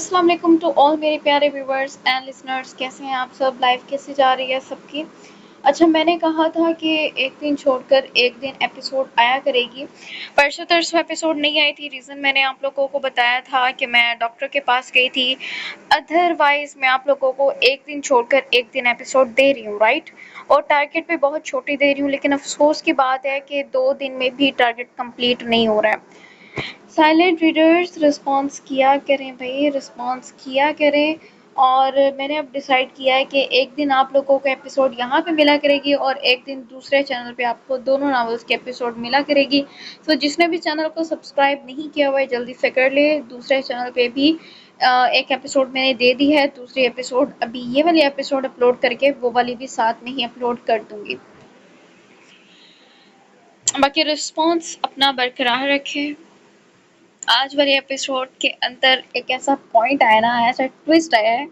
السلام علیکم to all میرے پیارے ویورز اینڈ لسنرز، کیسے ہیں آپ سب؟ لائف کیسے جا رہی ہے سب کی؟ اچھا، میں نے کہا تھا کہ ایک دن چھوڑ کر ایک دن ایپیسوڈ آیا کرے گی۔ پرسوں ترسوں ایپیسوڈ نہیں آئی تھی، ریزن میں نے آپ لوگوں کو بتایا تھا کہ میں ڈاکٹر کے پاس گئی تھی۔ ادروائز میں آپ لوگوں کو ایک دن چھوڑ کر ایک دن ایپیسوڈ دے رہی ہوں، رائٹ؟ اور ٹارگیٹ بھی بہت چھوٹی دے رہی ہوں، لیکن افسوس کی بات ہے کہ 2 دن میں بھی ٹارگیٹ کمپلیٹ نہیں ہو رہا ہے۔ سائلنٹ ریڈرز رسپانس کیا کریں بھائی، رسپانس کیا کریں۔ اور میں نے اب ڈیسائیڈ کیا ہے کہ ایک دن آپ لوگوں کو ایپیسوڈ یہاں پہ ملا کرے گی اور ایک دن دوسرے چینل پہ آپ کو دونوں ناولز کے ایپیسوڈ ملا کرے گی۔ تو جس نے بھی چینل کو سبسکرائب نہیں کیا ہوا ہے جلدی سے کر لے۔ دوسرے چینل پہ بھی ایک ایپیسوڈ میں نے دے دی ہے، دوسری ایپیسوڈ ابھی یہ والی ایپیسوڈ اپلوڈ کر کے وہ والی بھی ساتھ میں ہی اپلوڈ کر دوں گی۔ باقی رسپانس اپنا برقرار رکھیں۔ آج والے ایپیسوڈ کے اندر ایک ایسا پوائنٹ آیا نا، ایسا ٹویسٹ آیا ہے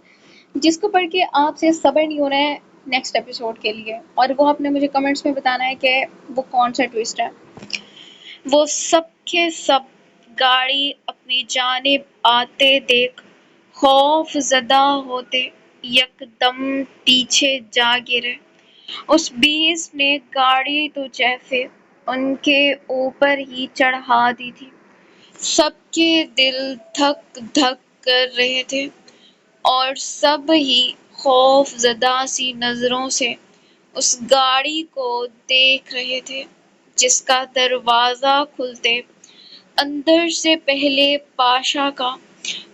جس کو پڑھ کے آپ سے صبر نہیں ہو رہا ہے نیکسٹ ایپیسوڈ کے لیے، اور وہ آپ نے مجھے کمنٹس میں بتانا ہے کہ وہ کون سا ٹویسٹ ہے۔ وہ سب کے سب گاڑی اپنی جانب آتے دیکھ خوف زدہ ہوتے یکدم پیچھے جا گرے۔ اس بیس نے گاڑی تو جیسے ان کے اوپر ہی چڑھا دی تھی۔ سب کے دل دھک دھک کر رہے تھے اور سب ہی خوف زدہ سی نظروں سے اس گاڑی کو دیکھ رہے تھے جس کا دروازہ کھلتے اندر سے پہلے پاشا کا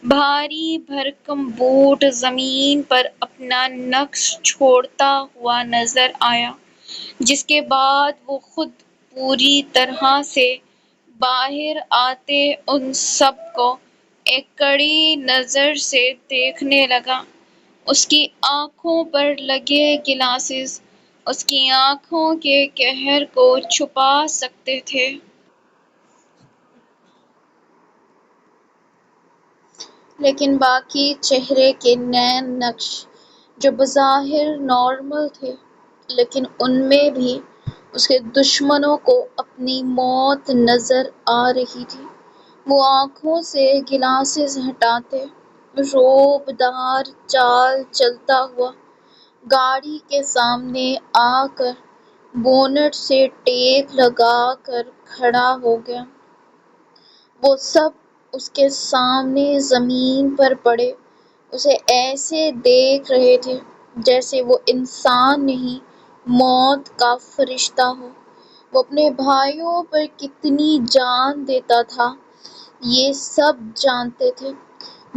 بھاری بھرکم بوٹ زمین پر اپنا نقش چھوڑتا ہوا نظر آیا، جس کے بعد وہ خود پوری طرح سے باہر آتے ان سب کو ایک کڑی نظر سے دیکھنے لگا۔ اس کی آنکھوں پر لگے گلاسز اس کی آنکھوں کے قہر کو چھپا سکتے تھے، لیکن باقی چہرے کے نیم نقش جو بظاہر نارمل تھے، لیکن ان میں بھی اس کے دشمنوں کو اپنی موت نظر آ رہی تھی۔ وہ آنکھوں سے گلاسز ہٹاتے رعب دار چال چلتا ہوا گاڑی کے سامنے آ کر بونٹ سے ٹیک لگا کر کھڑا ہو گیا۔ وہ سب اس کے سامنے زمین پر پڑے اسے ایسے دیکھ رہے تھے جیسے وہ انسان نہیں، موت کا فرشتہ ہو۔ وہ اپنے بھائیوں پر کتنی جان دیتا تھا یہ سب جانتے تھے۔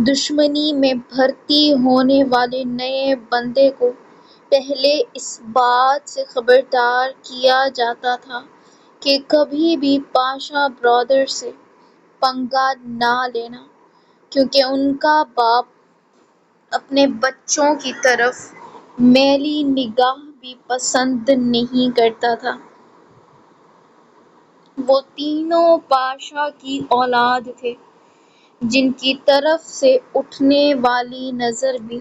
دشمنی میں بھرتی ہونے والے نئے بندے کو پہلے اس بات سے خبردار کیا جاتا تھا کہ کبھی بھی پاشا برادر سے پنگا نہ لینا، کیونکہ ان کا باپ اپنے بچوں کی طرف میلی نگاہ بھی پسند نہیں کرتا تھا۔ وہ تینوں پاشا کی اولاد تھے جن کی طرف سے اٹھنے والی نظر بھی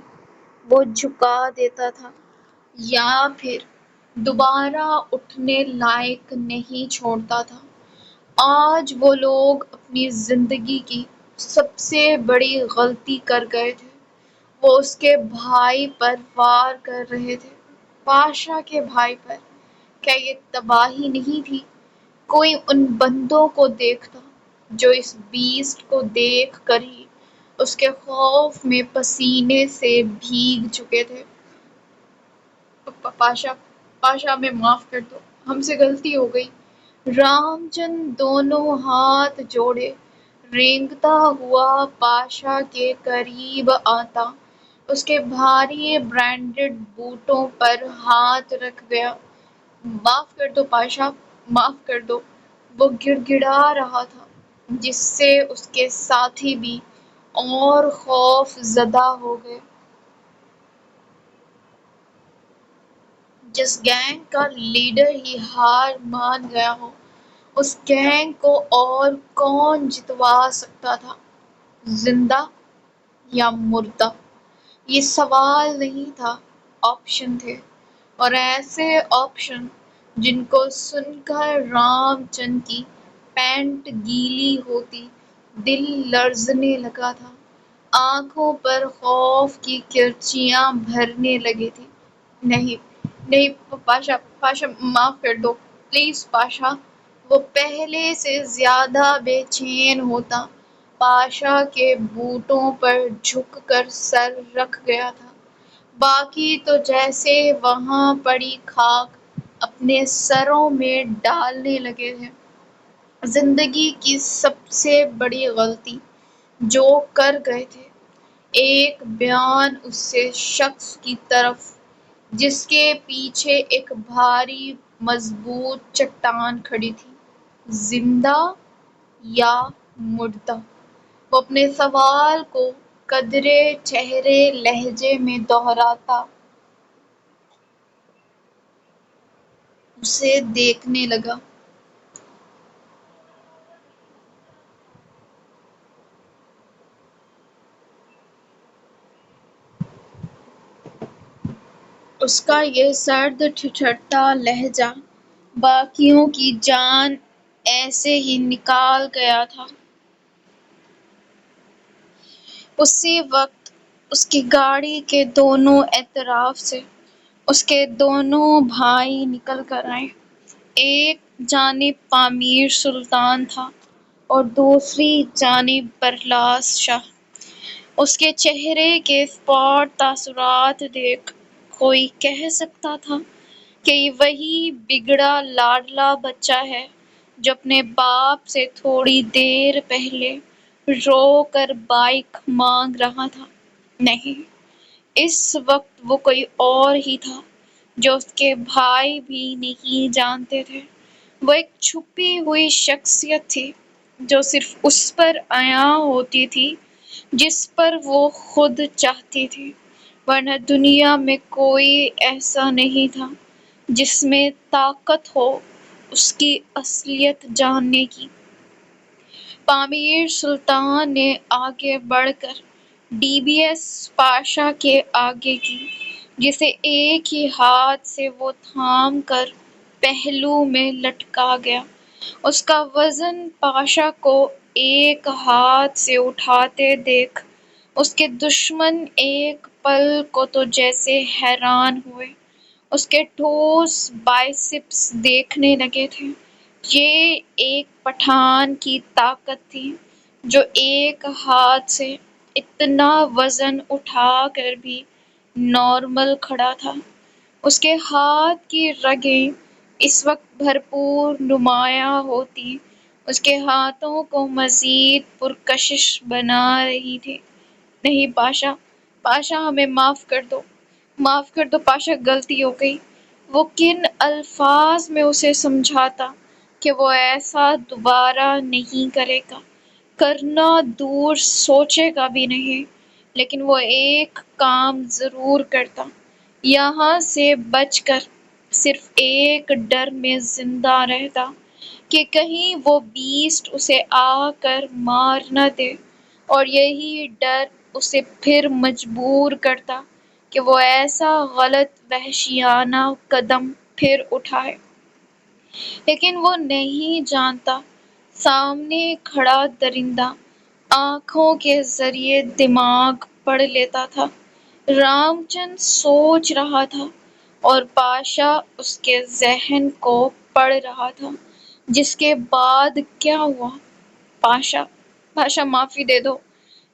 وہ جھکا دیتا تھا یا پھر دوبارہ اٹھنے لائق نہیں چھوڑتا تھا۔ آج وہ لوگ اپنی زندگی کی سب سے بڑی غلطی کر گئے تھے۔ وہ اس کے بھائی پر وار کر رہے تھے، پاشا کے بھائی پر۔ کیا یہ تباہی نہیں تھی؟ کوئی ان بندوں کو دیکھتا جو اس بیسٹ کو دیکھ کر ہی اس کے خوف میں پسینے سے بھیگ چکے تھے۔ پاشا ہمیں معاف کر دو، ہم سے غلطی ہو گئی۔ رام چند دونوں ہاتھ جوڑے رینگتا ہوا پاشا کے قریب آتا اس کے بھاری برانڈڈ بوٹوں پر ہاتھ رکھ گیا۔ معاف کر دو پاشا، معاف کر دو، وہ گڑ گڑا رہا تھا، جس سے اس کے ساتھی بھی اور خوف زدہ ہو گئے۔ جس گینگ کا لیڈر ہی ہار مان گیا ہو، اس گینگ کو اور کون جتوا سکتا تھا؟ زندہ یا مردہ؟ یہ سوال نہیں تھا، آپشن تھے، اور ایسے آپشن جن کو سن کر رام چند کی پینٹ گیلی ہوتی دل لرزنے لگا تھا۔ آنکھوں پر خوف کی کرچیاں بھرنے لگی تھی۔ نہیں نہیں پاشا، پاشا معاف کر دو پلیز پاشا۔ وہ پہلے سے زیادہ بے چین ہوتا پاشا کے بوٹوں پر جھک کر سر رکھ گیا تھا۔ باقی تو جیسے وہاں پڑی خاک اپنے سروں میں ڈالنے لگے تھے۔ زندگی کی سب سے بڑی غلطی جو کر گئے تھے، ایک بیان اس شخص کی طرف جس کے پیچھے ایک بھاری مضبوط چٹان کھڑی تھی، زندہ یا مردہ۔ وہ اپنے سوال کو قدرے ٹھہرے لہجے میں دہراتا اسے دیکھنے لگا۔ اس کا یہ سرد ٹھٹھرتا لہجہ باقیوں کی جان ایسے ہی نکال گیا تھا۔ اسی وقت اس کی گاڑی کے دونوں اطراف سے اس کے دونوں بھائی نکل کر آئے۔ ایک جانب پامیر سلطان تھا اور دوسری جانب برلاس شاہ۔ اس کے چہرے کے اسپاٹ تاثرات دیکھ کوئی کہہ سکتا تھا کہ یہ وہی بگڑا لاڈلا بچہ ہے جو اپنے باپ سے تھوڑی دیر پہلے رو کر بائیک مانگ رہا تھا۔ نہیں، اس وقت وہ کوئی اور ہی تھا جو اس کے بھائی بھی نہیں جانتے تھے۔ وہ ایک چھپی ہوئی شخصیت تھی جو صرف اس پر عیاں ہوتی تھی جس پر وہ خود چاہتی تھی، ورنہ دنیا میں کوئی ایسا نہیں تھا جس میں طاقت ہو اس کی اصلیت جاننے کی۔ پامیر سلطان نے آگے بڑھ کر ڈی بی ایس پاشا کے آگے کی، جسے ایک ہی ہاتھ سے وہ تھام کر پہلو میں لٹکا گیا۔ اس کا وزن پاشا کو ایک ہاتھ سے اٹھاتے دیکھ اس کے دشمن ایک پل کو تو جیسے حیران ہوئے۔ اس کے ٹھوس بائسپس دیکھنے لگے تھے۔ یہ ایک پٹھان کی طاقت تھی جو ایک ہاتھ سے اتنا وزن اٹھا کر بھی نارمل کھڑا تھا۔ اس کے ہاتھ کی رگیں اس وقت بھرپور نمایاں ہوتی اس کے ہاتھوں کو مزید پرکشش بنا رہی تھی۔ نہیں پاشا، پاشا ہمیں معاف کر دو، معاف کر دو پاشا، غلطی ہو گئی۔ وہ کن الفاظ میں اسے سمجھاتا کہ وہ ایسا دوبارہ نہیں کرے گا، کرنا دور سوچے گا بھی نہیں، لیکن وہ ایک کام ضرور کرتا، یہاں سے بچ کر صرف ایک ڈر میں زندہ رہتا کہ کہیں وہ بیسٹ اسے آ کر مار نہ دے، اور یہی ڈر اسے پھر مجبور کرتا کہ وہ ایسا غلط وحشیانہ قدم پھر اٹھائے۔ لیکن وہ نہیں جانتا سامنے کھڑا درندہ آنکھوں کے ذریعے دماغ پڑھ لیتا تھا۔ رام چند سوچ رہا تھا اور پاشا اس کے ذہن کو پڑھ رہا تھا۔ جس کے بعد کیا ہوا؟ پاشا، پاشا معافی دے دو۔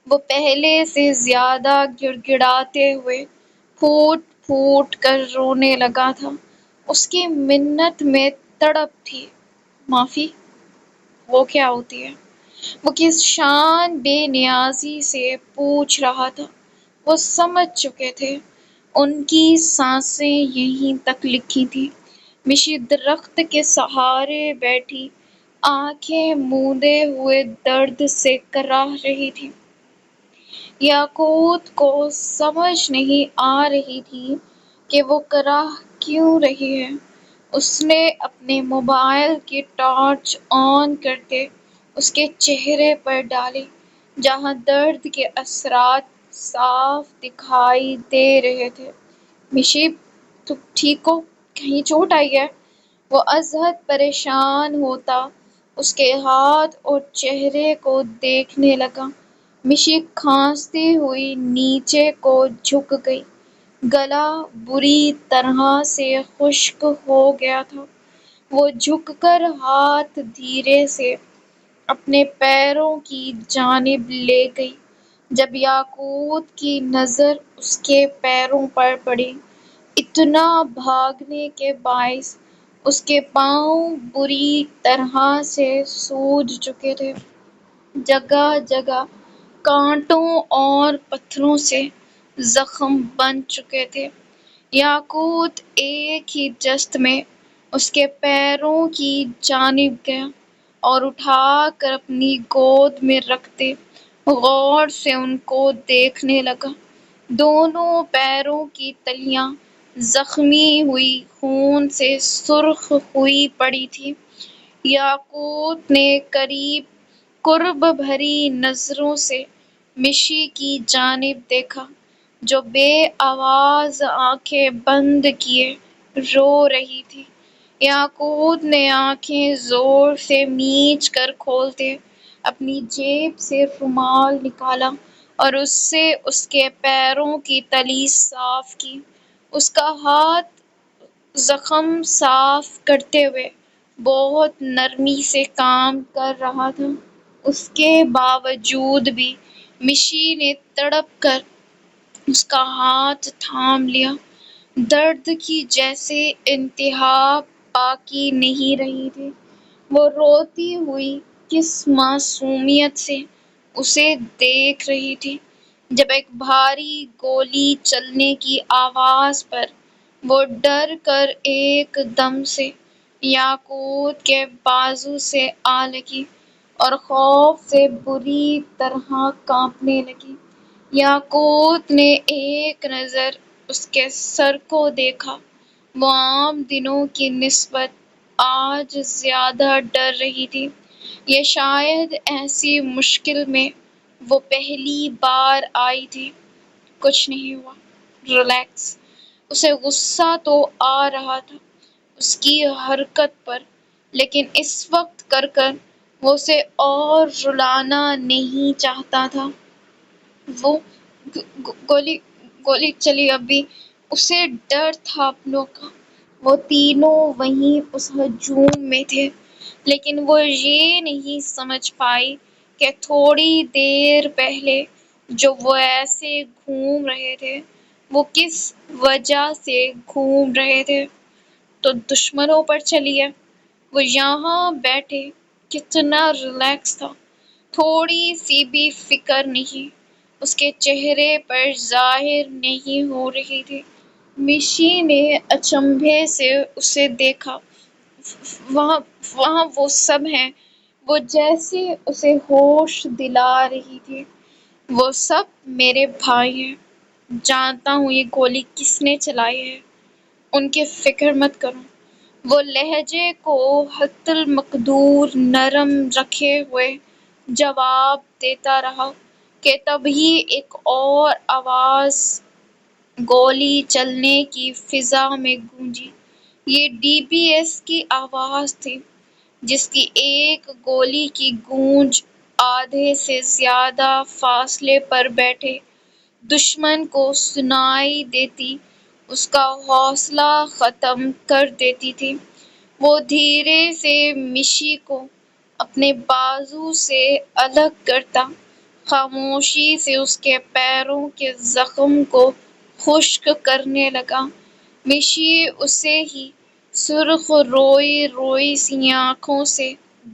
وہ پہلے سے زیادہ گڑ گڑاتے ہوئے پھوٹ پھوٹ کر رونے لگا تھا۔ اس کی منت میں تڑپ تھی۔ معافی؟ وہ کیا ہوتی ہے؟ وہ کس شان بے نیازی سے پوچھ رہا تھا۔ وہ سمجھ چکے تھے، ان کی سانسیں یہیں تک لکھی تھیں۔ مشی درخت کے سہارے بیٹھی آنکھیں موندے ہوئے درد سے کراہ رہی تھی۔ یاقوت کو سمجھ نہیں آ رہی تھی کہ وہ کراہ کیوں رہی ہے۔ اس نے اپنے موبائل کی ٹارچ آن کرتے اس کے چہرے پر ڈالی، جہاں درد کے اثرات صاف دکھائی دے رہے تھے۔ مشی، تم ٹھیک ہو؟ کہیں چوٹ آئی ہے؟ وہ ازحد پریشان ہوتا اس کے ہاتھ اور چہرے کو دیکھنے لگا۔ مشی کھانستی ہوئی نیچے کو جھک گئی، گلا بری طرح سے خشک ہو گیا تھا۔ وہ جھک کر ہاتھ دھیرے سے اپنے پیروں کی جانب لے گئی۔ جب یاقوت کی نظر اس کے پیروں پر پڑی، اتنا بھاگنے کے باعث اس کے پاؤں بری طرح سے سوج چکے تھے، جگہ جگہ کانٹوں اور پتھروں سے زخم بن چکے تھے۔ یاقوت ایک ہی جست میں اس کے پیروں کی جانب گیا اور اٹھا کر اپنی گود میں رکھتے غور سے ان کو دیکھنے لگا۔ دونوں پیروں کی تلیاں زخمی ہوئی خون سے سرخ ہوئی پڑی تھیں۔ یاقوت نے قرب بھری نظروں سے مشی کی جانب دیکھا، جو بے آواز آنکھیں بند کیے رو رہی تھی۔ یاقوت نے آنکھیں زور سے میچ کر کھولتے اپنی جیب سے رومال نکالا اور اس سے اس کے پیروں کی تلی صاف کی۔ اس کا ہاتھ زخم صاف کرتے ہوئے بہت نرمی سے کام کر رہا تھا۔ اس کے باوجود بھی مشی نے تڑپ کر اس کا ہاتھ تھام لیا۔ درد کی جیسے انتہا باقی نہیں رہی تھی۔ وہ روتی ہوئی کس معصومیت سے اسے دیکھ رہی تھی۔ جب ایک بھاری گولی چلنے کی آواز پر وہ ڈر کر ایک دم سے یاقوت کے بازو سے آ لگی اور خوف سے بری طرح کانپنے لگی۔ یاقوت نے ایک نظر اس کے سر کو دیکھا۔ وہ عام دنوں کی نسبت آج زیادہ ڈر رہی تھی۔ یہ شاید ایسی مشکل میں وہ پہلی بار آئی تھی۔ کچھ نہیں ہوا، ریلیکس۔ اسے غصہ تو آ رہا تھا اس کی حرکت پر، لیکن اس وقت وہ اسے اور رلانا نہیں چاہتا تھا۔ وہ گولی چلی ابھی اسے ڈر تھا اپنوں کا۔ وہ تینوں وہیں اس ہجوم میں تھے، لیکن وہ یہ نہیں سمجھ پائی کہ تھوڑی دیر پہلے جو وہ ایسے گھوم رہے تھے، وہ کس وجہ سے گھوم رہے تھے۔ تو دشمنوں پر چلی ہے۔ وہ یہاں بیٹھے کتنا ریلیکس تھا، تھوڑی سی بھی فکر نہیں اس کے چہرے پر ظاہر نہیں ہو رہی تھی۔ مشی نے اچنبھے سے اسے دیکھا۔ وہاں وہ سب ہیں، وہ جیسے اسے ہوش دلا رہی تھی۔ وہ سب میرے بھائی ہیں۔ جانتا ہوں یہ گولی کس نے چلائی ہے۔ ان کی فکر مت کرو۔ وہ لہجے کو حد المقدور نرم رکھے ہوئے جواب دیتا رہا کہ تبھی ایک اور آواز گولی چلنے کی فضا میں گونجی۔ یہ ڈی بی ایس کی آواز تھی، جس کی ایک گولی کی گونج آدھے سے زیادہ فاصلے پر بیٹھے دشمن کو سنائی دیتی اس کا حوصلہ ختم کر دیتی تھی۔ وہ دھیرے سے مشی کو اپنے بازو سے الگ کرتا خاموشی سے اس کے پیروں کے زخم کو خشک کرنے لگا۔ مشی اسے ہی سرخ روئی روئی سی آنکھوں سے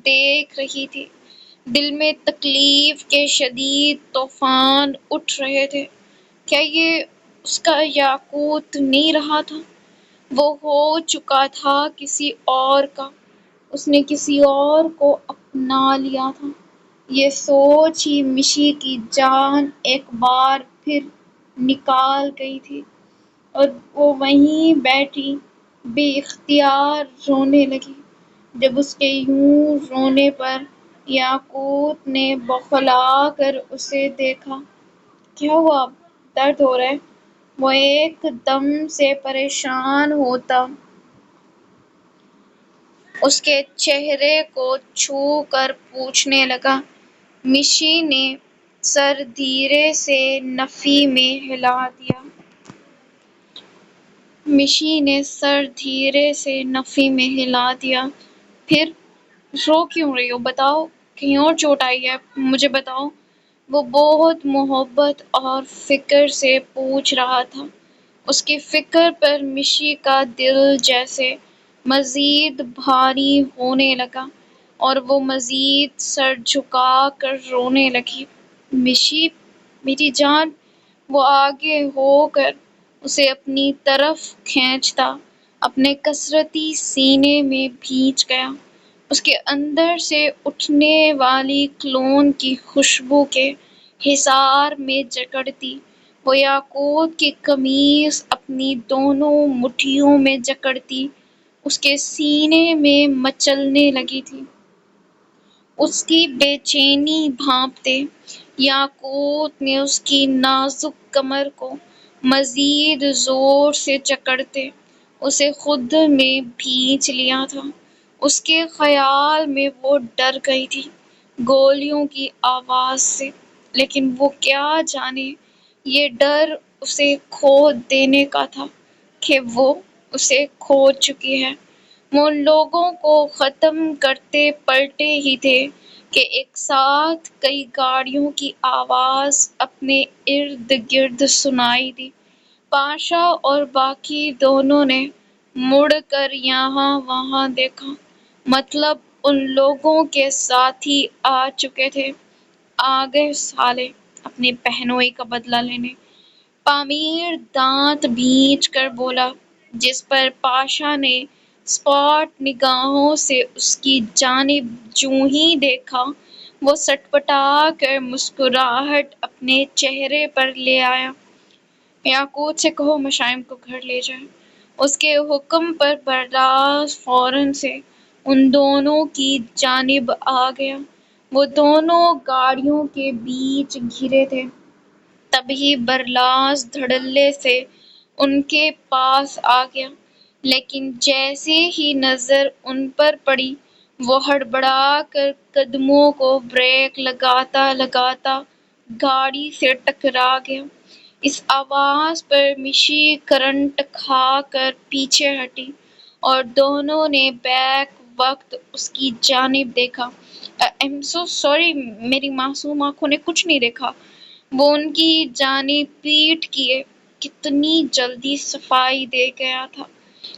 دیکھ رہی تھی۔ دل میں تکلیف کے شدید طوفان اٹھ رہے تھے۔ کیا یہ اس کا یاقوت نہیں رہا تھا؟ وہ ہو چکا تھا کسی اور کا، اس نے کسی اور کو اپنا لیا تھا۔ یہ سوچ ہی مشی کی جان ایک بار پھر نکل گئی تھی اور وہ وہیں بیٹھی بے اختیار رونے لگی۔ جب اس کے یوں رونے پر یاقوت نے بوکھلا کر اسے دیکھا۔ کیا ہوا؟ درد ہو رہا ہے؟ وہ ایک دم سے پریشان ہوتا اس کے چہرے کو چھو کر پوچھنے لگا۔ مشی نے سر دھیرے سے نفی میں ہلا دیا۔ مشی نے سر دھیرے سے نفی میں ہلا دیا۔ پھر رو کیوں رہی ہو؟ بتاؤ، کہیں اور چوٹ آئی ہے؟ مجھے بتاؤ۔ وہ بہت محبت اور فکر سے پوچھ رہا تھا۔ اس کی فکر پر مشی کا دل جیسے مزید بھاری ہونے لگا اور وہ مزید سر جھکا کر رونے لگی۔ مشی، میری جان۔ وہ آگے ہو کر اسے اپنی طرف کھینچتا اپنے کسرتی سینے میں بھینچ گیا۔ اس کے اندر سے اٹھنے والی کلون کی خوشبو کے حصار میں جکڑتی وہ یاقوت کی قمیص اپنی دونوں مٹھیوں میں جکڑتی اس کے سینے میں مچلنے لگی تھی۔ اس کی بے چینی بھانپتے یاقوت نے اس کی نازک کمر کو مزید زور سے جکڑتے اسے خود میں بھینچ لیا تھا۔ اس کے خیال میں وہ ڈر گئی تھی گولیوں کی آواز سے، لیکن وہ کیا جانے یہ ڈر اسے کھو دینے کا تھا کہ وہ اسے کھو چکی ہے۔ وہ ان لوگوں کو ختم کرتے پلٹے ہی تھے کہ ایک ساتھ کئی گاڑیوں کی آواز اپنے ارد گرد سنائی دی۔ پاشا اور باقی دونوں نے مڑ کر یہاں وہاں دیکھا، مطلب ان لوگوں کے ساتھی آ چکے تھے۔ آ گئے سالے اپنی بہنوئی کا بدلہ لینے، پامیر دانت بھینچ کر بولا، جس پر پاشا نے اسپاٹ نگاہوں سے اس کی جانب جوں ہی دیکھا وہ سٹپٹا کر مسکراہٹ اپنے چہرے پر لے آیا۔ یاقوت سے کہو مشائم کو گھر لے جائے۔ اس کے حکم پر برلاس فوراً سے ان دونوں کی جانب آ گیا۔ وہ دونوں گاڑیوں کے بیچ گھرے تھے، تبھی برلاس دھڑلے سے ان کے پاس آ گیا، لیکن جیسے ہی نظر ان پر پڑی وہ ہڑبڑا کر قدموں کو بریک لگاتا لگاتا گاڑی سے ٹکرا گیا۔ اس آواز پر مشی کرنٹ کھا کر پیچھے ہٹی اور دونوں نے بیک وقت اس کی جانب دیکھا۔ I'm so sorry، میری معصوم آنکھوں نے کچھ نہیں دیکھا۔ وہ ان کی جانب پیٹھ کیے کتنی جلدی صفائی دے گیا تھا،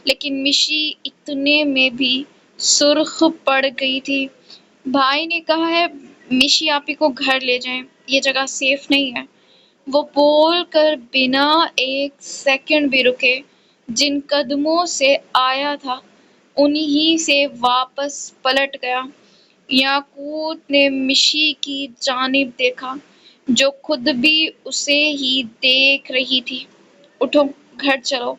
لیکن مشی اتنے میں بھی سرخ پڑ گئی تھی۔ بھائی نے کہا ہے مشی آپی کو گھر لے جائیں، یہ جگہ سیف نہیں ہے۔ وہ بول کر بنا ایک سیکنڈ بھی رکے جن قدموں سے آیا تھا انہی سے واپس پلٹ گیا۔ یاقوت نے مشی کی جانب دیکھا جو خود بھی اسے ہی دیکھ رہی تھی۔ اٹھو، گھر چلو۔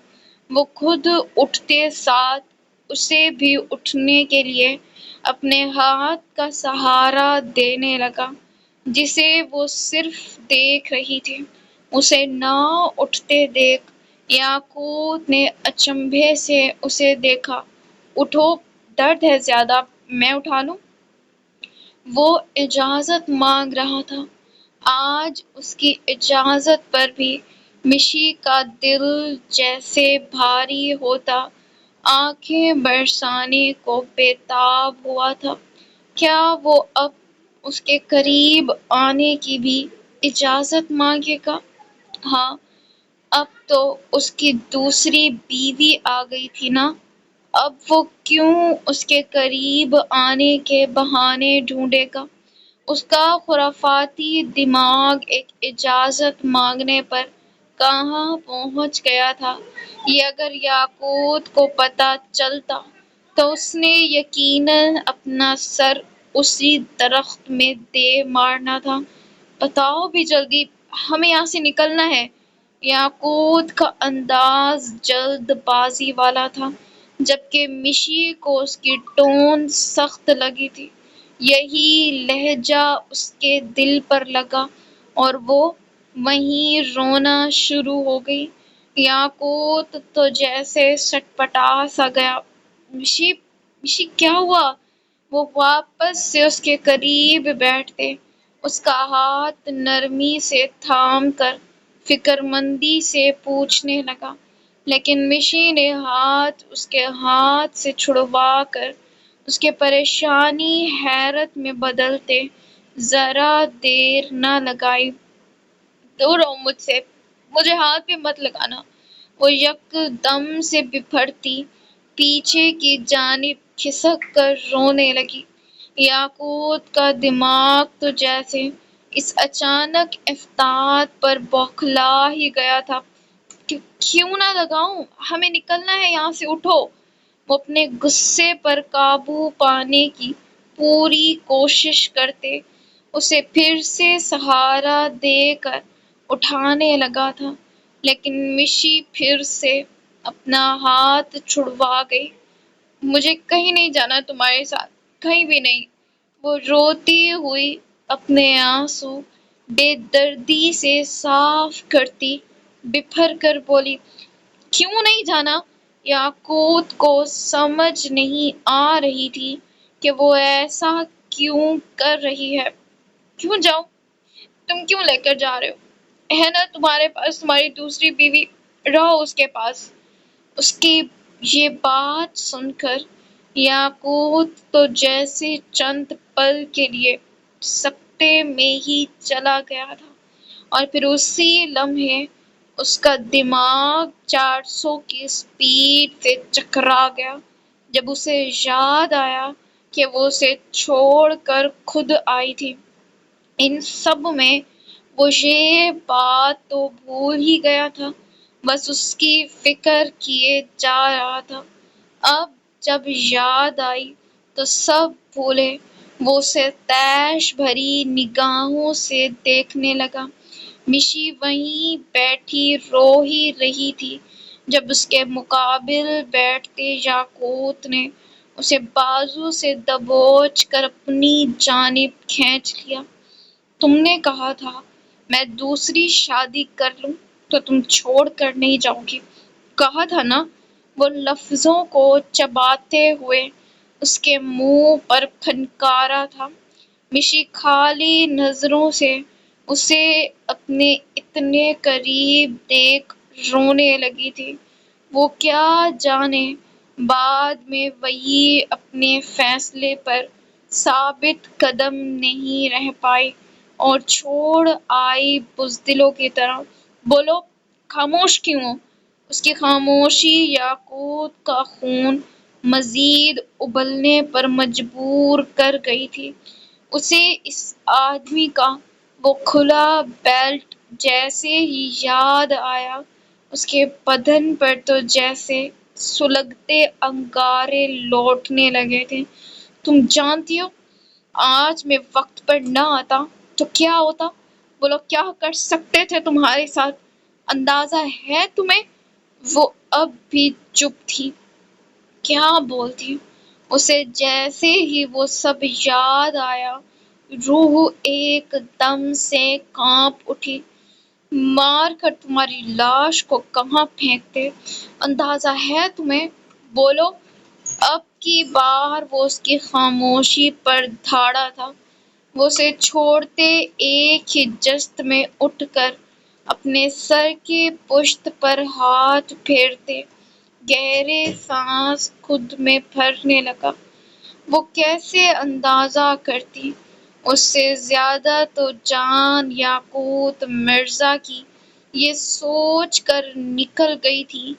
وہ خود اٹھتے ساتھ اسے بھی اٹھنے کے لیے اپنے ہاتھ کا سہارا دینے لگا جسے وہ صرف دیکھ رہی تھی۔ اسے نہ اٹھتے دیکھ یاقوت نے اچنبھے سے اسے دیکھا۔ اٹھو، درد ہے زیادہ، میں اٹھا لوں؟ وہ اجازت مانگ رہا تھا۔ آج اس کی اجازت پر بھی مشی کا دل جیسے بھاری ہوتا آنکھیں برسانے کو بے تاب ہوا تھا۔ کیا وہ اب اس کے قریب آنے کی بھی اجازت مانگے گا؟ ہاں، اب تو اس کی دوسری بیوی آ گئی تھی نا، اب وہ کیوں اس کے قریب آنے کے بہانے ڈھونڈے گا؟ اس کا خرافاتی دماغ ایک اجازت مانگنے پر کہاں پہنچ گیا تھا۔ یہ اگر یاقوت کو پتہ چلتا تو اس نے یقیناً اپنا سر اسی درخت میں دے مارنا تھا۔ بتاؤ بھی جلدی، ہمیں یہاں سے نکلنا ہے۔ یاقوت کا انداز جلد بازی والا تھا، جبکہ مشی کو اس کی ٹون سخت لگی تھی۔ یہی لہجہ اس کے دل پر لگا اور وہ وہیں رونا شروع ہو گئی۔ یاقوت تو جیسے سٹپٹا سا گیا۔ مشی، مشی کیا ہوا؟ وہ واپس سے اس کے قریب بیٹھتے اس کا ہاتھ نرمی سے تھام کر فکر مندی سے پوچھنے لگا، لیکن مشی نے ہاتھ اس کے ہاتھ سے چھڑوا کر اس کے پریشانی حیرت میں بدلتے ذرا دیر نہ لگائی۔ دور رہو مجھ سے، مجھے ہاتھ پہ مت لگانا۔ وہ یک دم سے بپھرتی پیچھے کی جانب کھسک کر رونے لگی۔ یاقوت کا دماغ تو جیسے اس اچانک افتاد پر بوکھلا ہی گیا تھا۔ کیوں نہ لگاؤں؟ ہمیں نکلنا ہے یہاں سے، اٹھو۔ وہ اپنے غصے پر قابو پانے کی پوری کوشش کرتے اسے پھر سے سہارا دے کر اٹھانے لگا تھا، لیکن مشی پھر سے اپنا ہاتھ چھڑوا گئی۔ مجھے کہیں نہیں جانا تمہارے ساتھ، کہیں بھی نہیں۔ وہ روتی ہوئی اپنے آنسو بے دردی سے صاف کرتی بپھر کر بولی، کیوں نہیں جانا؟ یاقوت کو سمجھ نہیں آ رہی تھی کہ وہ ایسا کیوں کر رہی ہے۔ کیوں جاؤ؟ تم کیوں لے کر جا رہے ہو؟ ہے نا تمہارے پاس تمہاری دوسری بیوی، رہو اس کے پاس۔ اس کی یہ بات سن کر یاقوت تو جیسے چند پل کے لیے سکتے میں ہی چلا گیا تھا، اور پھر اسی لمحے اس کا دماغ 400 کی سپیڈ سے چکرا گیا، جب اسے یاد آیا کہ وہ اسے چھوڑ کر خود آئی تھی۔ ان سب میں وہ یہ بات تو بھول ہی گیا تھا، بس اس کی فکر کیے جا رہا تھا۔ اب جب یاد آئی تو سب بھولے، وہ اسے طیش بھری نگاہوں سے دیکھنے لگا۔ مشی وہیں بیٹھی رو ہی رہی تھی جب اس کے مقابل بیٹھتے یاقوت نے اسے بازو سے دبوچ کر اپنی جانب کھینچ لیا۔ تم نے کہا تھا میں دوسری شادی کر لوں تو تم چھوڑ کر نہیں جاؤ گی، کہا تھا نا؟ وہ لفظوں کو چباتے ہوئے اس کے منہ پر پھنکارا تھا۔ مشی خالی نظروں سے اسے اپنے اتنے قریب دیکھ رونے لگی تھی۔ وہ کیا جانے بعد میں وہی اپنے فیصلے پر ثابت قدم نہیں رہ پائی اور چھوڑ آئی بزدلوں کی طرح۔ بولو، خاموش کیوں ہو؟ اس کی خاموشی یاقوت کا خون مزید ابلنے پر مجبور کر گئی تھی۔ اسے اس آدمی کا وہ کھلا بیلٹ جیسے ہی یاد آیا، اس کے بدن پر تو جیسے سلگتے انگارے لوٹنے لگے تھے۔ تم جانتی ہو، آج میں وقت پر نہ آتا تو کیا ہوتا؟ بولو، کیا کر سکتے تھے تمہارے ساتھ؟ اندازہ ہے تمہیں؟ وہ اب بھی چپ تھی، کیا بولتی؟ اسے جیسے ہی وہ سب یاد آیا، روح ایک دم سے کانپ اٹھی۔ مار کر تمہاری لاش کو کہاں پھینکتے؟ اندازہ ہے تمہیں؟ بولو۔ اب کی بار وہ اس کی خاموشی پر دھاڑا تھا۔ وہ اسے چھوڑتے ایک ہی جست میں اٹھ کر اپنے سر کی پشت پر ہاتھ پھیرتے گہرے سانس خود میں بھرنے لگا۔ وہ کیسے اندازہ کرتی، اس سے زیادہ تو جان یاقوت مرزا کی یہ سوچ کر نکل گئی تھی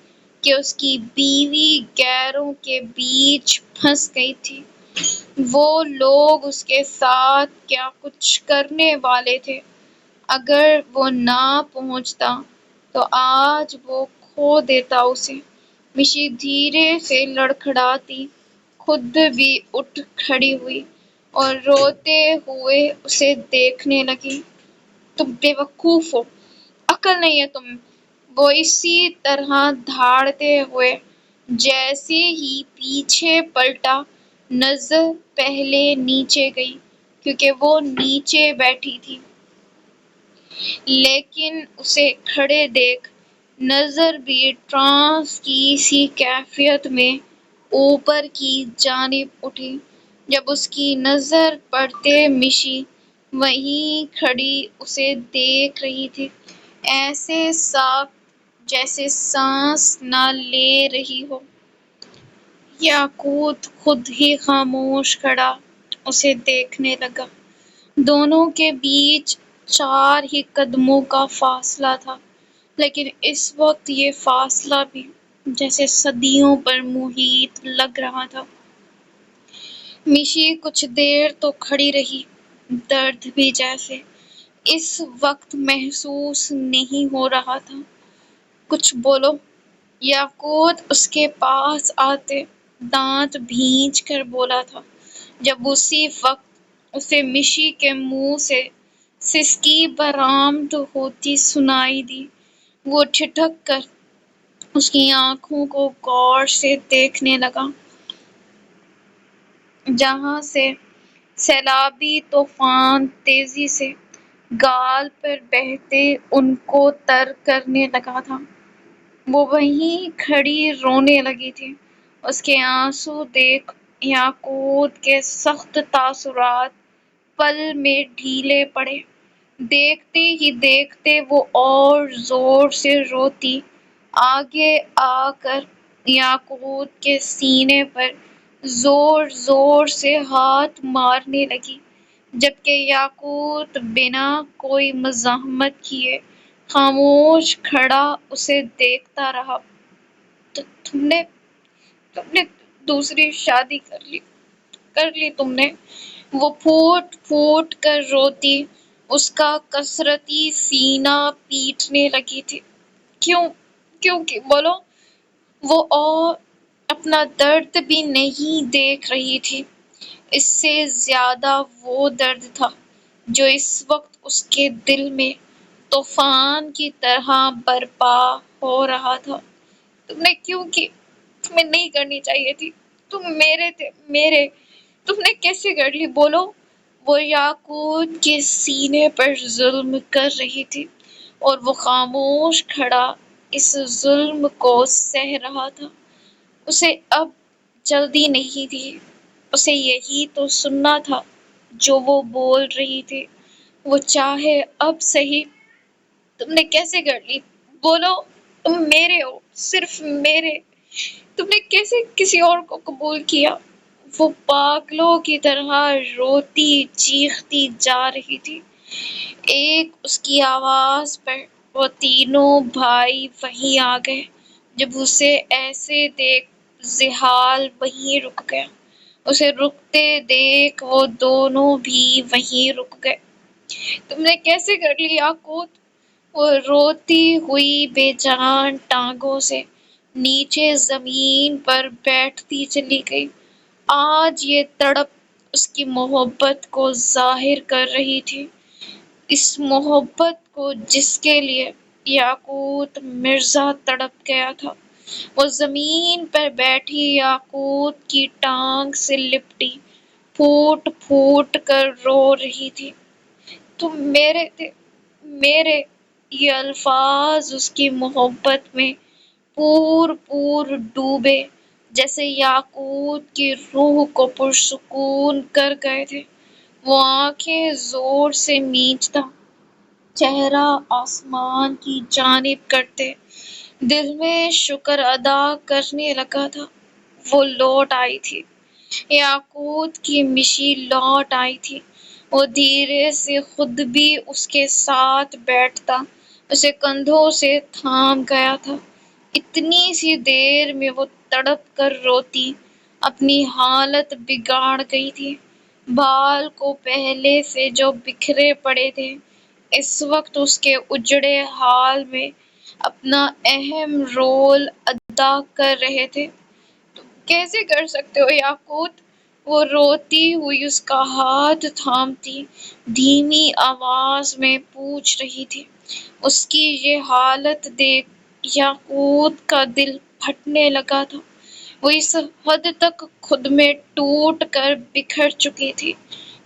کہ اس کی بیوی غیروں کے بیچ پھنس گئی تھی۔ وہ لوگ اس کے ساتھ کیا کچھ کرنے والے تھے، اگر وہ نہ پہنچتا تو آج وہ کھو دیتا اسے۔ مشی دھیرے سے لڑکھڑاتی خود بھی اٹھ کھڑی ہوئی اور روتے ہوئے اسے دیکھنے لگی۔ تم بے وقوف ہو، عقل نہیں ہے تم۔ وہ اسی طرح دھاڑتے ہوئے جیسے ہی پیچھے پلٹا، نظر پہلے نیچے گئی کیونکہ وہ نیچے بیٹھی تھی، لیکن اسے کھڑے دیکھ نظر بھی ٹرانس کی سی کیفیت میں اوپر کی جانب اٹھی۔ جب اس کی نظر پڑتے مشی وہیں کھڑی اسے دیکھ رہی تھی، ایسے ساکت جیسے سانس نہ لے رہی ہو۔ یاقوت خود ہی خاموش کھڑا اسے دیکھنے لگا۔ دونوں کے بیچ 4 ہی قدموں کا فاصلہ تھا، لیکن اس وقت یہ فاصلہ بھی جیسے صدیوں پر محیط لگ رہا تھا۔ مشی کچھ دیر تو کھڑی رہی، درد بھی جیسے اس وقت محسوس نہیں ہو رہا تھا۔ کچھ بولو، یاقوت اس کے پاس آتے دانت بھینچ کر بولا تھا، جب اسی وقت اسے مشی کے منہ سے سسکی برآمد ہوتی سنائی دی۔ وہ ٹھٹک کر اس کی آنکھوں کو غور سے دیکھنے لگا، جہاں سے سیلابی طوفان تیزی سے گال پر بہتے ان کو تر کرنے لگا تھا۔ وہ وہیں کھڑی رونے لگی تھی۔ اس کے آنسو دیکھ یاقوت کے سخت تاثرات پل میں ڈھیلے پڑے۔ دیکھتے ہی دیکھتے وہ اور زور سے روتی آگے آ کر یاقوت کے سینے پر زور زور سے ہاتھ مارنے لگی، جبکہ یاقوت بنا کوئی مزاحمت کیے خاموش کھڑا اسے دیکھتا رہا۔ تم نے دوسری شادی کر لی تم نے، وہ پھوٹ پھوٹ کر روتی اس کا کسرتی سینہ پیٹنے لگی تھی۔ کیوں کی بولو؟ وہ اور اپنا درد بھی نہیں دیکھ رہی تھی، اس سے زیادہ وہ درد تھا جو اس وقت اس کے دل میں طوفان کی طرح برپا ہو رہا تھا۔ تم نے کیوں کی؟ تمہیں نہیں کرنی چاہیے تھی، تم میرے تھے، میرے، تم نے کیسے کر لی بولو؟ وہ یاقوت کے سینے پر ظلم کر رہی تھی اور وہ خاموش کھڑا اس ظلم کو سہ رہا تھا۔ اسے اب جلدی نہیں تھی، اسے یہی تو سننا تھا جو وہ بول رہی تھی۔ وہ چاہے اب سہی، تم نے کیسے کر لی بولو؟ تم میرے ہو، صرف میرے، تم نے کیسے کسی اور کو قبول کیا؟ وہ پاگلوں کی طرح روتی چیختی جا رہی تھی۔ ایک اس کی آواز پر وہ تینوں بھائی وہیں آ گئے۔ جب اسے ایسے دیکھ زحال وہیں رک گیا۔ اسے رکتے دیکھ وہ دونوں بھی وہیں رک گئے۔ تم نے کیسے کر لی یاقوت؟ وہ روتی ہوئی بے جان ٹانگوں سے نیچے زمین پر بیٹھتی چلی گئی۔ آج یہ تڑپ اس کی محبت کو ظاہر کر رہی تھی، اس محبت کو جس کے لیے یاقوت مرزا تڑپ گیا تھا۔ وہ زمین پر بیٹھی یاقوت کی ٹانگ سے لپٹی پھوٹ پھوٹ کر رو رہی تھی۔ تم میرے تھے، میرے، یہ الفاظ اس کی محبت میں پور ڈوبے جیسے یاقوت کی روح کو پرسکون کر گئے تھے۔ وہ آنکھیں زور سے مینچتا، چہرہ آسمان کی جانب کرتے دل میں شکر ادا کرنے لگا تھا۔ وہ لوٹ آئی تھی، یاقوت کی مشی لوٹ آئی تھی۔ وہ دھیرے سے خود بھی اس کے ساتھ بیٹھتا اسے کندھوں سے تھام گیا تھا۔ اتنی سی دیر میں وہ تڑپ کر روتی اپنی حالت بگاڑ گئی تھی۔ بال کو پہلے سے جو بکھرے پڑے تھے اس وقت اس کے اجڑے حال میں اپنا اہم رول ادا کر رہے تھے۔ تم کیسے کر سکتے ہو یاقوت؟ وہ روتی ہوئی اس کا ہاتھ تھامتی دھیمی آواز میں پوچھ رہی تھی۔ اس کی یہ حالت دیکھ یاقوت کا دل پھٹنے لگا تھا۔ وہ اس حد تک خود میں ٹوٹ کر بکھر چکی تھی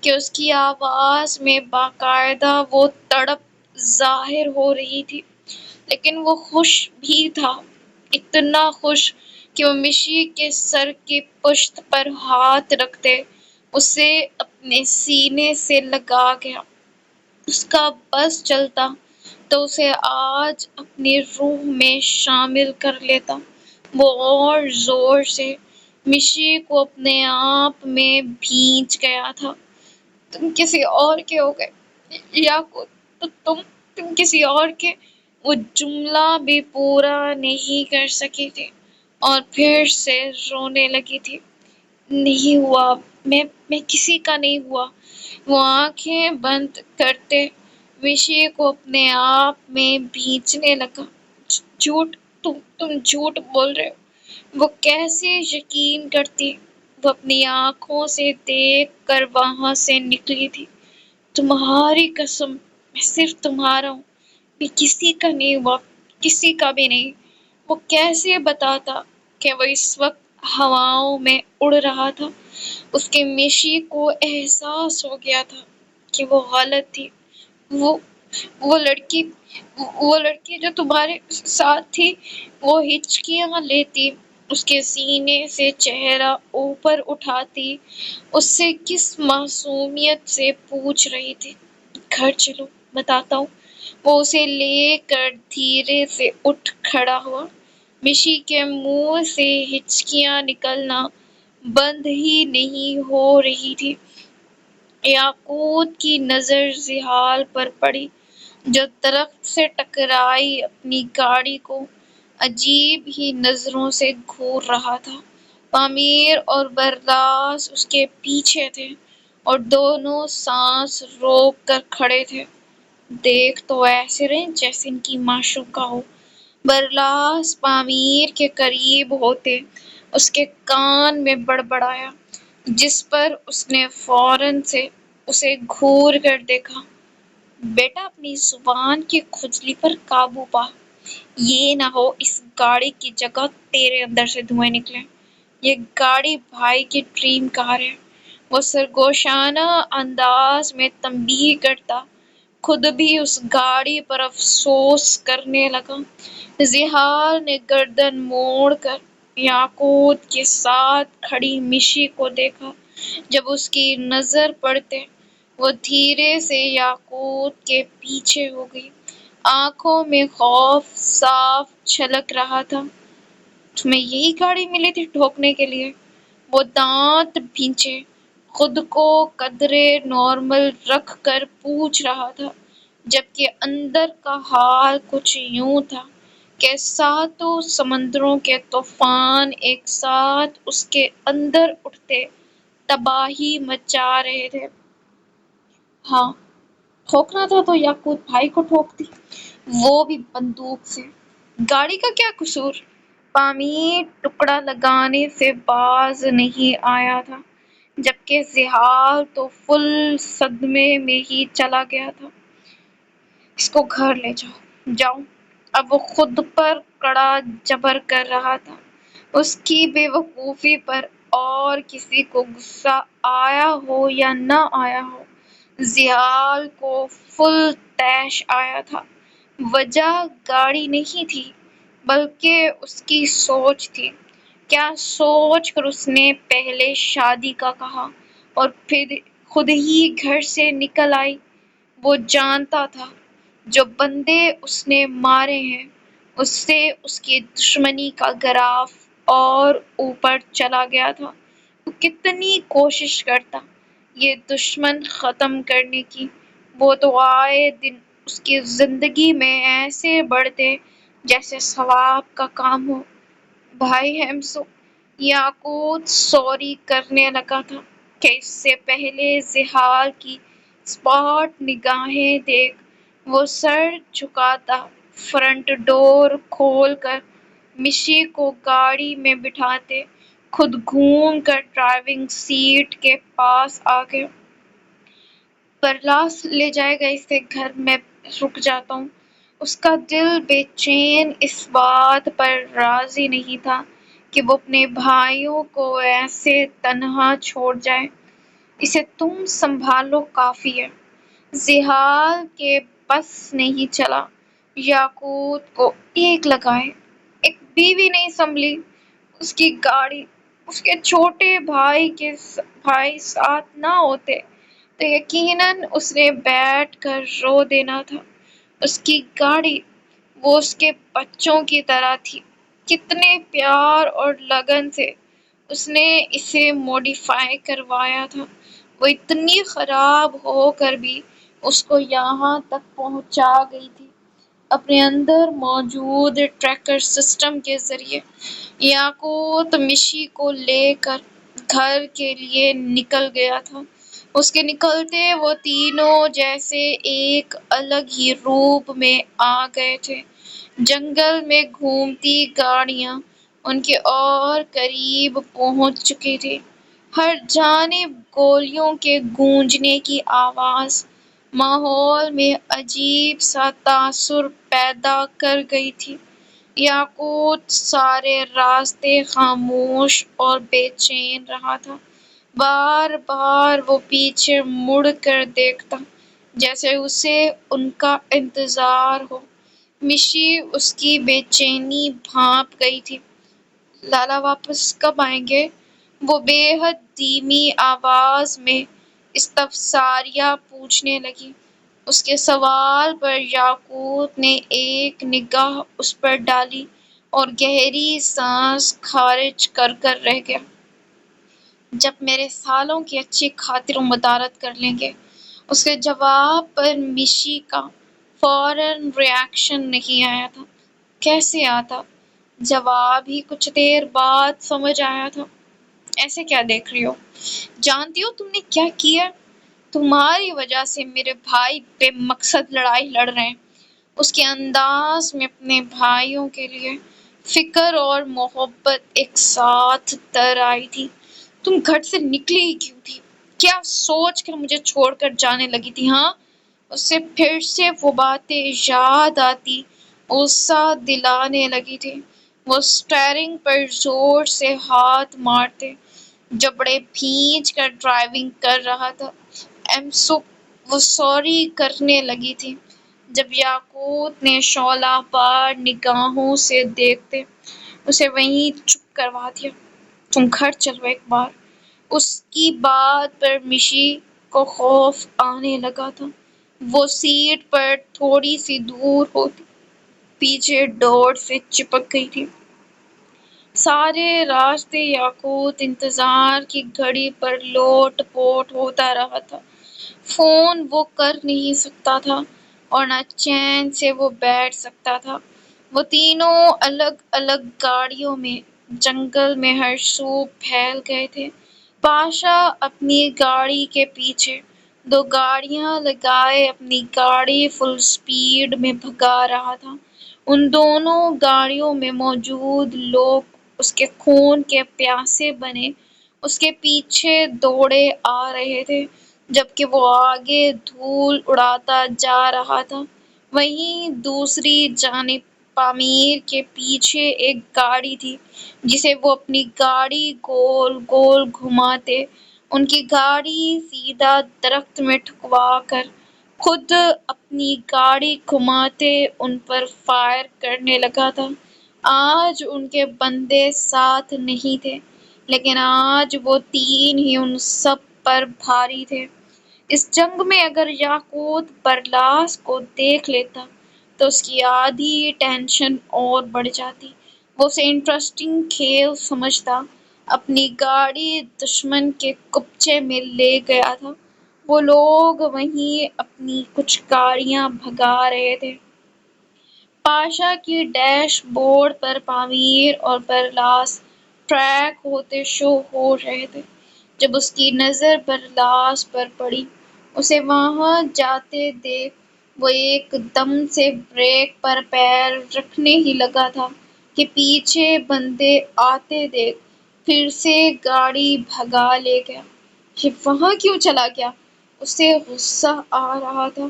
کہ اس کی آواز میں باقاعدہ وہ تڑپ ظاہر ہو رہی تھی۔ لیکن وہ خوش بھی تھا، اتنا خوش کہ وہ مشی کے سر کی پشت پر ہاتھ رکھتے اسے اپنے سینے سے لگا گیا۔ اس کا بس چلتا تو اسے آج اپنی روح میں شامل کر لیتا۔ وہ اور زور سے مشی کو اپنے آپ میں بھینچ گیا تھا۔ تم کسی اور کے ہو گئے یاقوت، تو تم کسی اور کے۔ وہ جملہ بھی پورا نہیں کر سکی تھی اور پھر سے رونے لگی تھی۔ نہیں ہوا، میں کسی کا نہیں ہوا۔ وہ آنکھیں بند کرتے وشی کو اپنے آپ میں بھینچنے لگا۔ جھوٹ، تم جھوٹ بول رہے ہو۔ وہ کیسے یقین کرتی؟ وہ اپنی آنکھوں سے دیکھ کر وہاں سے نکلی تھی۔ تمہاری قسم، میں صرف تمہارا ہوں، میں کسی کا نہیں ہوا، کسی کا بھی نہیں۔ وہ کیسے بتاتا کہ وہ اس وقت ہواؤں میں اڑ رہا تھا؟ اس کے مشی کو احساس ہو گیا تھا کہ وہ غلط تھی۔ وہ وہ لڑکی وہ لڑکی جو تمہارے ساتھ تھی، وہ ہچکیاں لیتی اس کے سینے سے چہرہ اوپر اٹھاتی اس سے کس معصومیت سے پوچھ رہی تھی۔ گھر چلو، بتاتا ہوں۔ وہ اسے لے کر دھیرے سے اٹھ کھڑا ہوا۔ مشی کے منہ سے ہچکیاں نکلنا بند ہی نہیں ہو رہی تھی۔ یاقوت کی نظر زحال پر پڑی جو درخت سے ٹکرائی اپنی گاڑی کو عجیب ہی نظروں سے گھور رہا تھا۔ پامیر اور برلاس اس کے پیچھے تھے اور دونوں سانس روک کر کھڑے تھے۔ دیکھ تو ایسے رہے جیسے ان کی معشوقہ ہو۔ برلاس پامیر کے قریب ہوتے اس کے کان میں بڑبڑایا، جس پر اس نے فوراً سے اسے گھور کر دیکھا۔ بیٹا، اپنی زبان کی کھجلی پر قابو پا۔ یہ نہ ہو اس گاڑی کی جگہ تیرے اندر سے دھوئیں نکلیں۔ یہ گاڑی بھائی کی ڈریم کار ہے۔ وہ سرگوشانہ انداز میں تنبیہ کرتا خود بھی اس گاڑی پر افسوس کرنے لگا۔ زحال نے گردن موڑ کر یاقوت کے ساتھ کھڑی مشی کو دیکھا۔ جب اس کی نظر پڑتے وہ دھیرے سے یاقوت کے پیچھے ہو گئی۔ آنکھوں میں خوف صاف جھلک رہا تھا۔ تمہیں یہی گاڑی ملی تھی ٹھوکنے کے لیے؟ وہ دانت بھینچے خود کو قدرے نارمل رکھ کر پوچھ رہا تھا، جبکہ اندر کا حال کچھ یوں تھا کہ ساتوں سمندروں کے طوفان ایک ساتھ اس کے اندر اٹھتے تباہی مچا رہے تھے۔ ہاں، ٹھوکنا تھا تو یاقوت بھائی کو ٹھوکتی، وہ بھی بندوق سے۔ گاڑی کا کیا قصور؟ پامیر ٹکڑا لگانے سے باز نہیں آیا تھا، جبکہ زحال تو فل صدمے میں ہی چلا گیا تھا۔ اس کو گھر لے جاؤ۔ اب وہ خود پر کڑا جبر کر رہا تھا۔ اس کی بے وقوفی پر اور کسی کو غصہ آیا ہو یا نہ آیا ہو، زحال کو فل طیش آیا تھا۔ وجہ گاڑی نہیں تھی بلکہ اس کی سوچ تھی۔ کیا سوچ کر اس نے پہلے شادی کا کہا اور پھر خود ہی گھر سے نکل آئی؟ وہ جانتا تھا جو بندے اس نے مارے ہیں اس سے اس کی دشمنی کا گراف اور اوپر چلا گیا تھا۔ وہ کتنی کوشش کرتا یہ دشمن ختم کرنے کی، وہ تو آئے دن اس کی زندگی میں ایسے بڑھتے جیسے ثواب کا کام ہو۔ بھائی ہمسو، یاقوت سوری کرنے لگا تھا کہ اس سے پہلے زحال کی اسپاٹ نگاہیں دیکھ وہ سر جھکاتا فرنٹ ڈور کھول کر مشی کو گاڑی میں بٹھاتے خود گھوم کر ڈرائیونگ سیٹ کے پاس آ گیا۔ برلاس لے جائے گا اسے گھر، میں رک جاتا ہوں۔ اس کا دل بے چین اس بات پر راضی نہیں تھا کہ وہ اپنے بھائیوں کو ایسے تنہا چھوڑ جائے۔ اسے تم سنبھالو، کافی ہے۔ زحال کے بس نہیں چلا یاقوت کو ایک لگائے ایک بیوی نہیں سنبھلی، اس کی گاڑی، اس کے چھوٹے بھائی ساتھ نہ ہوتے تو یقیناً اس نے بیٹھ کر رو دینا تھا۔ اس کی گاڑی وہ اس کے بچوں کی طرح تھی۔ کتنے پیار اور لگن سے اس نے اسے موڈیفائی کروایا تھا۔ وہ اتنی خراب ہو کر بھی اس کو یہاں تک پہنچا گئی تھی، اپنے اندر موجود ٹریکر سسٹم کے ذریعے۔ یاقوت مشی کو لے کر گھر کے لیے نکل گیا تھا۔ اس کے نکلتے وہ تینوں جیسے ایک الگ ہی روپ میں آ گئے تھے۔ جنگل میں گھومتی گاڑیاں ان کے اور قریب پہنچ چکی تھی۔ ہر جانب گولیوں کے گونجنے کی آواز ماحول میں عجیب سا تاثر پیدا کر گئی تھی۔ یاقوت سارے راستے خاموش اور بے چین رہا تھا۔ بار بار وہ پیچھے مڑ کر دیکھتا، جیسے اسے ان کا انتظار ہو۔ مشی اس کی بے چینی بھانپ گئی تھی۔ لالا واپس کب آئیں گے؟ وہ بے حد دھیمی آواز میں استفساریہ پوچھنے لگی۔ اس کے سوال پر یاقوت نے ایک نگاہ اس پر ڈالی اور گہری سانس خارج کر کر رہ گیا۔ جب میرے سالوں کی اچھی خاطر و مدارت کر لیں گے۔ اس کے جواب پر مشی کا فوراً ریاکشن نہیں آیا تھا۔ کیسے آتا؟ جواب ہی کچھ دیر بعد سمجھ آیا تھا۔ ایسے کیا دیکھ رہی ہو؟ جانتی ہو تم نے کیا کیا؟ تمہاری وجہ سے میرے بھائی بے مقصد لڑائی لڑ رہے ہیں۔ اس کے انداز میں اپنے بھائیوں کے لیے فکر اور محبت ایک ساتھ تر آئی تھی۔ تم گھر سے نکلی ہی کیوں تھی؟ کیا سوچ کر مجھے چھوڑ کر جانے لگی تھی؟ ہاں، اس سے پھر سے وہ باتیں یاد آتی، غصہ دلانے لگی تھی۔ وہ اسٹیئرنگ پر زور سے ہاتھ مارتے، جبڑے بھینچ کر ڈرائیونگ کر رہا تھا۔ وہ سوری کرنے لگی تھی، جب یاقوت نے شعلہ بار نگاہوں سے دیکھتے اسے وہیں چپ کروا دیا۔ تم گھر چلو ایک بار۔ اس کی بات پر مشی کو خوف آنے لگا تھا۔ وہ سیٹ پر تھوڑی سی دور ہوتی پیچھے ڈور سے چپک گئی تھی۔ سارے راستے یاقوت انتظار کی گھڑی پر لوٹ پوٹ ہوتا رہا تھا۔ فون وہ کر نہیں سکتا تھا اور نہ چین سے وہ بیٹھ سکتا تھا۔ وہ تینوں الگ الگ گاڑیوں میں جنگل میں ہر سو پھیل گئے تھے۔ پاشا اپنی گاڑی کے پیچھے دو گاڑیاں لگائے اپنی گاڑی فل سپیڈ میں بھگا رہا تھا۔ ان دونوں گاڑیوں میں موجود لوگ اس کے خون کے پیاسے بنے اس کے پیچھے دوڑے آ رہے تھے، جبکہ وہ آگے دھول اڑاتا جا رہا تھا۔ وہیں دوسری جانب پامیر کے پیچھے ایک گاڑی تھی جسے وہ اپنی گاڑی گول گول گھماتے ان کی گاڑی سیدھا درخت میں ٹھکوا کر خود اپنی گاڑی گھماتے ان پر فائر کرنے لگا تھا۔ آج ان کے بندے ساتھ نہیں تھے، لیکن آج وہ تین ہی ان سب پر بھاری تھے۔ اس جنگ میں اگر یاقوت برلاس کو دیکھ لیتا تو اس کی آدھی ٹینشن اور بڑھ جاتی۔ وہ اسے انٹرسٹنگ کھیل سمجھتا۔ اپنی گاڑی دشمن کے کبچے میں لے گیا تھا۔ وہ لوگ وہیں اپنی کچھ گاڑیاں بھگا رہے تھے۔ پاشا کی ڈیش بورڈ پر پامیر اور برلاس ٹریک ہوتے شو ہو رہے تھے۔ جب اس کی نظر برلاس پر پڑی، اسے وہاں جاتے دیکھ وہ ایک دم سے بریک پر پیر رکھنے ہی لگا تھا کہ پیچھے بندے آتے دیکھ پھر سے گاڑی بھگا لے گیا۔ یہ وہاں کیوں چلا گیا؟ اسے غصہ آ رہا تھا۔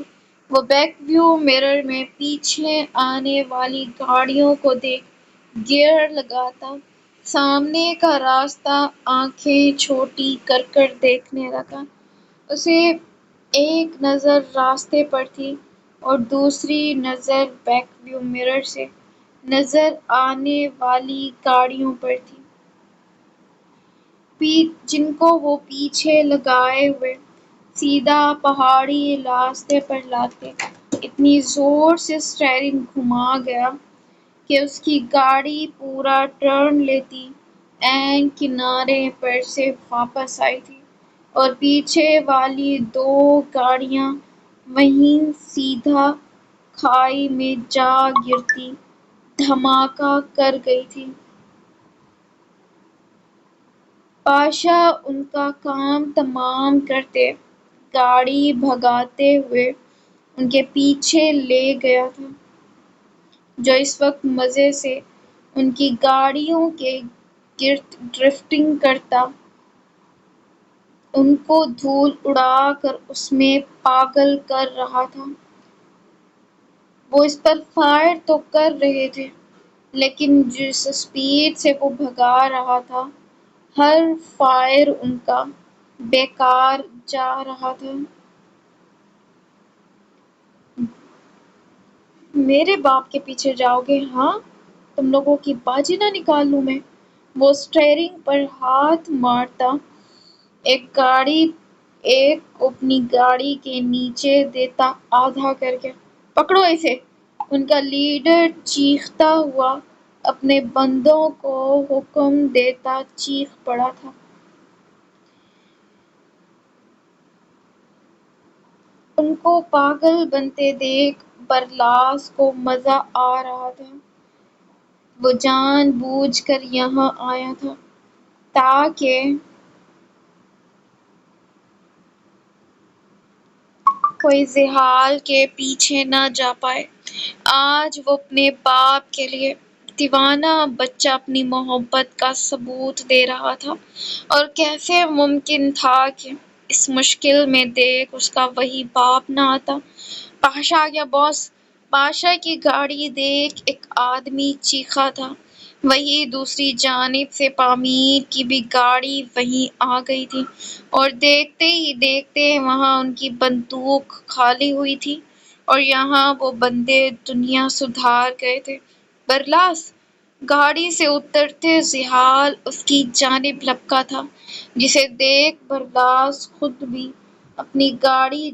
وہ بیک ویو مرر میں پیچھے آنے والی گاڑیوں کو دیکھ گیئر لگاتا، سامنے کا راستہ آنکھیں چھوٹی کر کر دیکھنے لگا۔ اسے ایک نظر راستے پر تھی اور دوسری نظر بیک ویو مرر سے نظر آنے والی گاڑیوں پر تھی، جن کو وہ پیچھے لگائے ہوئے سیدھا پہاڑی راستے پر لاتے اتنی زور سے اسٹیئرنگ گھما گیا کہ اس کی گاڑی پورا ٹرن لیتی عین کنارے پر سے واپس آئی تھی اور پیچھے والی دو گاڑیاں وہیں سیدھا کھائی میں جا گرتی دھماکہ کر گئی تھی۔ پاشا ان کا کام تمام کرتے گاڑی بھگاتے ہوئے ان کے پیچھے لے گیا تھا جو اس وقت مزے سے ان کی گاڑیوں کے گرد ڈرفٹنگ کرتا ان کو دھول اڑا کر اس میں پاگل کر رہا تھا۔ وہ اس پر فائر تو کر رہے تھے لیکن جس سپیڈ سے وہ بھگا رہا تھا ہر فائر ان کا بیکار جا رہا تھا۔ میرے باپ کے پیچھے جاؤ گے ہاں تم لوگوں کی باجی نہ نکال لوں میں؟ وہ اسٹیئرنگ پر ہاتھ مارتا ایک کو اپنی گاڑی کے نیچے دیتا آدھا کر کے۔ پکڑو اسے! ان کا لیڈر چیختا ہوا اپنے بندوں کو حکم دیتا چیخ پڑا تھا۔ ان کو پاگل بنتے دیکھ برلاس کو مزہ آ رہا تھا۔ وہ جان بوجھ کر یہاں آیا تھا تاکہ کوئی زحال کے پیچھے نہ جا پائے۔ آج وہ اپنے باپ کے لیے دیوانہ بچہ اپنی محبت کا ثبوت دے رہا تھا اور کیسے ممکن تھا کہ اس مشکل میں دیکھ اس کا وہی باپ نہ آتا۔ پاشا آ گیا باس! پاشا کی گاڑی دیکھ ایک آدمی چیخا تھا۔ وہیں دوسری جانب سے پامیر کی بھی گاڑی وہیں آ گئی تھی اور دیکھتے ہی دیکھتے وہاں ان کی بندوق خالی ہوئی تھی اور یہاں وہ بندے دنیا سدھار گئے تھے۔ برلاس گاڑی سے اترتے زحال اس کی جانب لپکا تھا جسے دیکھ برلاس خود بھی اپنی گاڑی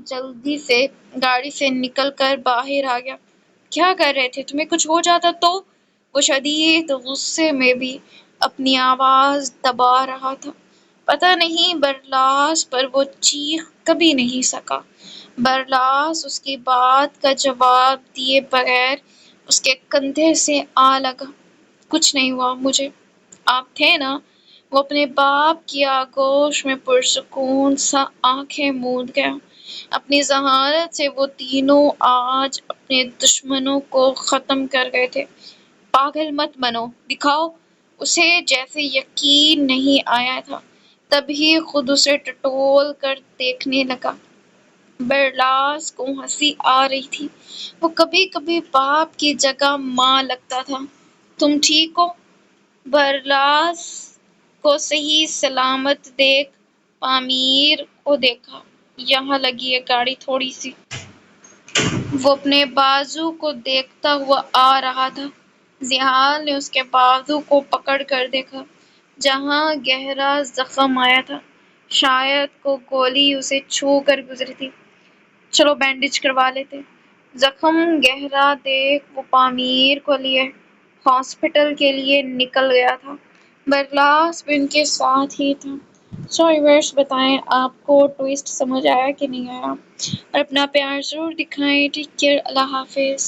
سے نکل کر باہر آ گیا۔ کیا کر رہے تھے؟ تمہیں کچھ ہو جاتا تو؟ وہ شدید غصے میں بھی اپنی آواز دبا رہا تھا۔ پتہ نہیں برلاس پر وہ چیخ کبھی نہیں سکا۔ برلاس اس کی بات کا جواب دیے بغیر اس کے کندھے سے آ لگا۔ کچھ نہیں ہوا مجھے۔ آپ تھے نا؟ وہ اپنے باپ کی آغوش میں پرسکون سا آنکھیں موند گیا۔ اپنی ذہانت سے وہ تینوں آج اپنے دشمنوں کو ختم کر گئے تھے۔ پاگل مت بنو، دکھاؤ! اسے جیسے یقین نہیں آیا تھا تبھی خود اسے ٹٹول کر دیکھنے لگا۔ برلاس کو ہنسی آ رہی تھی۔ وہ کبھی کبھی باپ کی جگہ ماں لگتا تھا۔ تم ٹھیک ہو؟ برلاس کو صحیح سلامت دیکھ پامیر کو دیکھا۔ یہاں لگی ہے گاڑی تھوڑی سی۔ وہ اپنے بازو کو دیکھتا ہوا آ رہا تھا۔ زحال نے اس کے بازو کو پکڑ کر دیکھا جہاں گہرا زخم آیا تھا۔ شاید کو گولی اسے چھو کر گزری تھی۔ چلو بینڈیج کروا لیتے۔ زخم گہرا دیکھ وہ پامیر کو لیے ہاسپٹل کے لیے نکل گیا تھا۔ برلاس بھی ان کے ساتھ ہی تھا۔ سو ویورز بتائیں آپ کو ٹوئسٹ سمجھ آیا کہ نہیں آیا اور اپنا پیار ضرور دکھائیں۔ ٹیک کیئر، اللہ حافظ۔